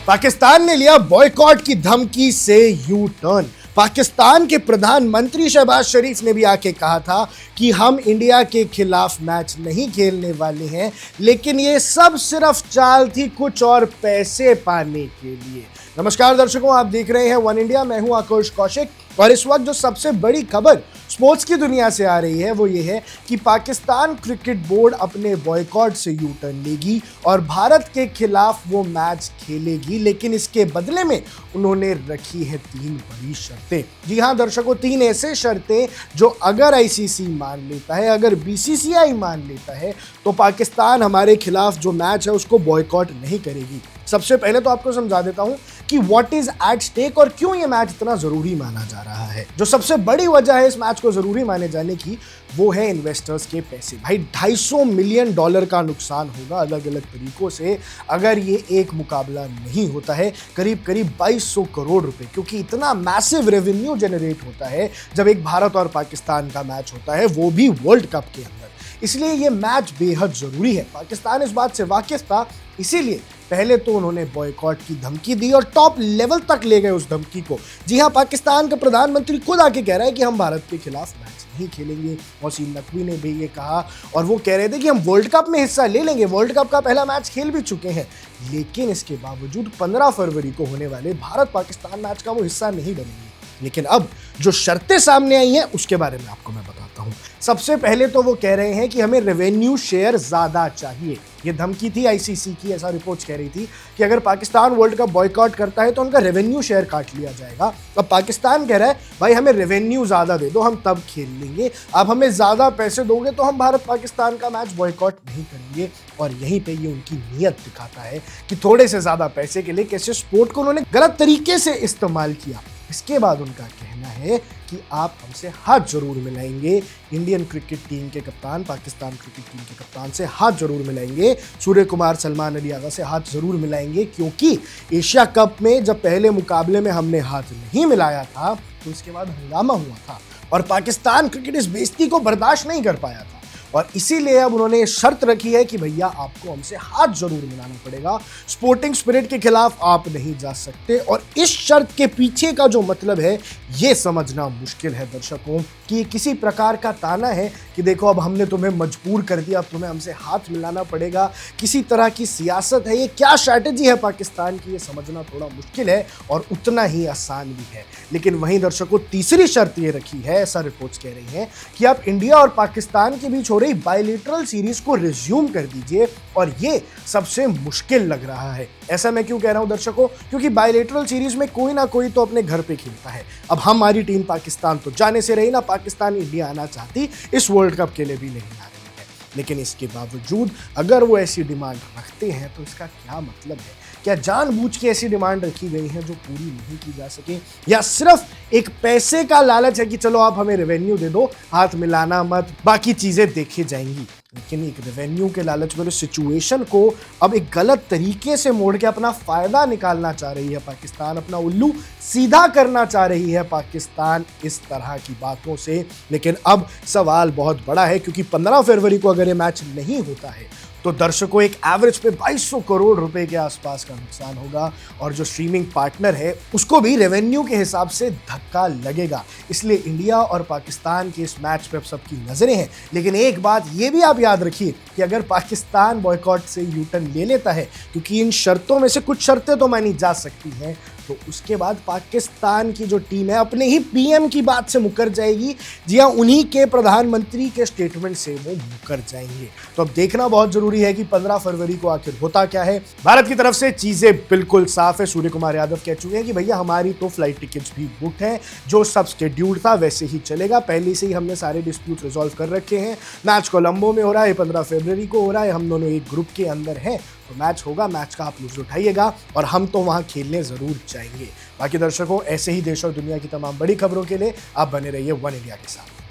पाकिस्तान ने लिया बॉयकॉट की धमकी से यू टर्न। पाकिस्तान के प्रधानमंत्री शहबाज शरीफ ने भी आके कहा था कि हम इंडिया के खिलाफ मैच नहीं खेलने वाले हैं, लेकिन ये सब सिर्फ चाल थी कुछ और पैसे पाने के लिए। नमस्कार दर्शकों, आप देख रहे हैं वन इंडिया। मैं हूं आकाश कौशिक और इस वक्त जो सबसे बड़ी खबर स्पोर्ट्स की दुनिया से आ रही है वो ये है कि पाकिस्तान क्रिकेट बोर्ड अपने बॉयकॉट से यू टर्न लेगी और भारत के खिलाफ वो मैच खेलेगी, लेकिन इसके बदले में उन्होंने रखी है 3 बड़ी शर्तें। जी हां दर्शकों, 3 ऐसे शर्तें जो अगर आईसीसी मान लेता है, अगर बीसीसीआई मान लेता है, तो पाकिस्तान हमारे खिलाफ जो मैच है उसको बॉयकॉट नहीं करेगी। सबसे पहले तो आपको समझा देता हूं कि व्हाट इज एट स्टेक और क्यों ये मैच इतना जरूरी माना जा रहा है। जो सबसे बड़ी वजह है इस मैच को जरूरी माने जाने की, वो है इन्वेस्टर्स के पैसे। भाई $250 मिलियन का नुकसान होगा अलग अलग तरीकों से अगर ये एक मुकाबला नहीं होता है। करीब 2200 करोड़ रुपए, क्योंकि इतना मैसिव रेवेन्यू जनरेट होता है जब एक भारत और पाकिस्तान का मैच होता है, वो भी वर्ल्ड कप के अंदर। इसलिए ये मैच बेहद जरूरी है। पाकिस्तान इस बात से वाकिफ था, इसीलिए पहले तो उन्होंने बॉयकॉट की धमकी दी और टॉप लेवल तक ले गए उस धमकी को। जी हां, पाकिस्तान का प्रधानमंत्री खुद आके कह रहा है कि हम भारत के खिलाफ मैच नहीं खेलेंगे। वसीम नकवी ने भी ये कहा और वो कह रहे थे कि हम वर्ल्ड कप में हिस्सा ले लेंगे। वर्ल्ड कप का पहला मैच खेल भी चुके हैं, लेकिन इसके बावजूद 15 फरवरी को होने वाले भारत पाकिस्तान मैच का वो हिस्सा नहीं बनेंगे। लेकिन अब जो शर्तें सामने आई हैं उसके बारे में आपको मैं बताता हूं। सबसे पहले तो वो कह रहे हैं कि हमें रेवेन्यू शेयर ज्यादा चाहिए। ये धमकी थी आईसीसी की, ऐसा रिपोर्ट्स कह रही थी कि अगर पाकिस्तान वर्ल्ड कप बॉयकॉट करता है तो उनका रेवेन्यू शेयर काट लिया जाएगा। अब पाकिस्तान कह रहा है भाई हमें रेवेन्यू ज्यादा दे दो, हम तब खेल लेंगे। आप हमें ज्यादा पैसे दोगे तो हम भारत पाकिस्तान का मैच बॉयकॉट नहीं करेंगे। और यहीं पे ये उनकी नीयत दिखाता है कि थोड़े से ज्यादा पैसे के लिए कैसे स्पोर्ट को उन्होंने गलत तरीके से इस्तेमाल किया। इसके बाद उनका कहना है कि आप हमसे हाथ जरूर मिलाएंगे, इंडियन क्रिकेट टीम के कप्तान, पाकिस्तान क्रिकेट टीम के कप्तान से हाथ जरूर मिलाएंगे, सूर्य कुमार, सलमान अली आगा से हाथ जरूर मिलाएंगे, क्योंकि एशिया कप में जब पहले मुकाबले में हमने हाथ नहीं मिलाया था तो उसके बाद हंगामा हुआ था और पाकिस्तान क्रिकेट इस बेइज्जती को बर्दाश्त नहीं कर पाया था। और इसीलिए अब उन्होंने ये शर्त रखी है कि भैया आपको हमसे हाथ जरूर मिलाना पड़ेगा, स्पोर्टिंग स्पिरिट के खिलाफ आप नहीं जा सकते। और इस शर्त के पीछे का जो मतलब है ये समझना मुश्किल है दर्शकों, कि किसी प्रकार का ताना है कि देखो अब हमने तुम्हें मजबूर कर दिया, अब तुम्हें हमसे हाथ मिलाना पड़ेगा, किसी तरह की सियासत है, ये क्या स्ट्रैटेजी है पाकिस्तान की, ये समझना थोड़ा मुश्किल है और उतना ही आसान भी है। लेकिन वहीं दर्शकों तीसरी शर्त ये रखी है, ऐसा रिपोर्ट्स कह रही हैं कि आप इंडिया और पाकिस्तान के बीच हो रही बायलैटरल सीरीज को रिज्यूम कर दीजिए। और ये सबसे मुश्किल लग रहा है। ऐसा मैं क्यों कह रहा हूं दर्शकों, क्योंकि बायलैटरल सीरीज में कोई ना कोई तो अपने घर पे खेलता है। अब हमारी टीम पाकिस्तान तो जाने से रही ना, पाकिस्तान इंडिया आना चाहती, इस वर्ल्ड कप के लिए भी नहीं आ रही है। लेकिन इसके बावजूद अगर वो ऐसी डिमांड रखते हैं तो इसका क्या मतलब है? क्या जानबूझ के ऐसी डिमांड रखी गई है जो पूरी नहीं की जा सके, या सिर्फ एक पैसे का लालच है कि चलो आप हमें रेवेन्यू दे दो, हाथ मिलाना मत, बाकी चीजें देखी जाएंगी। लेकिन एक रेवेन्यू के लालच में सिचुएशन को अब एक गलत तरीके से मोड़ के अपना फायदा निकालना चाह रही है पाकिस्तान, अपना उल्लू सीधा करना चाह रही है पाकिस्तान इस तरह की बातों से। लेकिन अब सवाल बहुत बड़ा है, क्योंकि 15 फरवरी को अगर ये मैच नहीं होता है तो दर्शकों एक एवरेज पे 2200 करोड़ रुपए के आसपास का नुकसान होगा और जो स्ट्रीमिंग पार्टनर है उसको भी रेवेन्यू के हिसाब से धक्का लगेगा। इसलिए इंडिया और पाकिस्तान के इस मैच पे अब सबकी नजरें हैं। लेकिन एक बात ये भी आप याद रखिए कि अगर पाकिस्तान बॉयकॉट से यू टर्न ले लेता है, क्योंकि इन शर्तों में से कुछ शर्तें तो मानी जा सकती हैं, तो उसके बाद पाकिस्तान की जो टीम है अपने ही पीएम की बात से मुकर जाएगी। जी हाँ, उन्हीं के प्रधानमंत्री के स्टेटमेंट से वो मुकर जाएंगे। तो अब देखना बहुत जरूरी है कि 15 फरवरी को आखिर होता क्या है। भारत की तरफ से चीजें बिल्कुल साफ है। सूर्य कुमार यादव कह चुके हैं कि भैया हमारी तो फ्लाइट टिकट्स भी बुक हैं, जो सब शेड्यूल था वैसे ही चलेगा। पहले से ही हमने सारे डिस्प्यूट रिजॉल्व कर रखे हैं। मैच कोलंबो में हो रहा है, 15 फरवरी को हो रहा है, हम दोनों एक ग्रुप के अंदर हैं, तो मैच होगा, मैच का आप लुत्फ उठाइएगा और हम तो वहां खेलने जरूर जाएंगे। बाकी दर्शकों ऐसे ही देश और दुनिया की तमाम बड़ी खबरों के लिए आप बने रहिए वन इंडिया के साथ।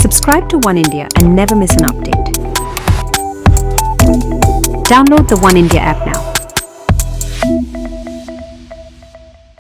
Subscribe to One India and never miss an update. Download the One India app now.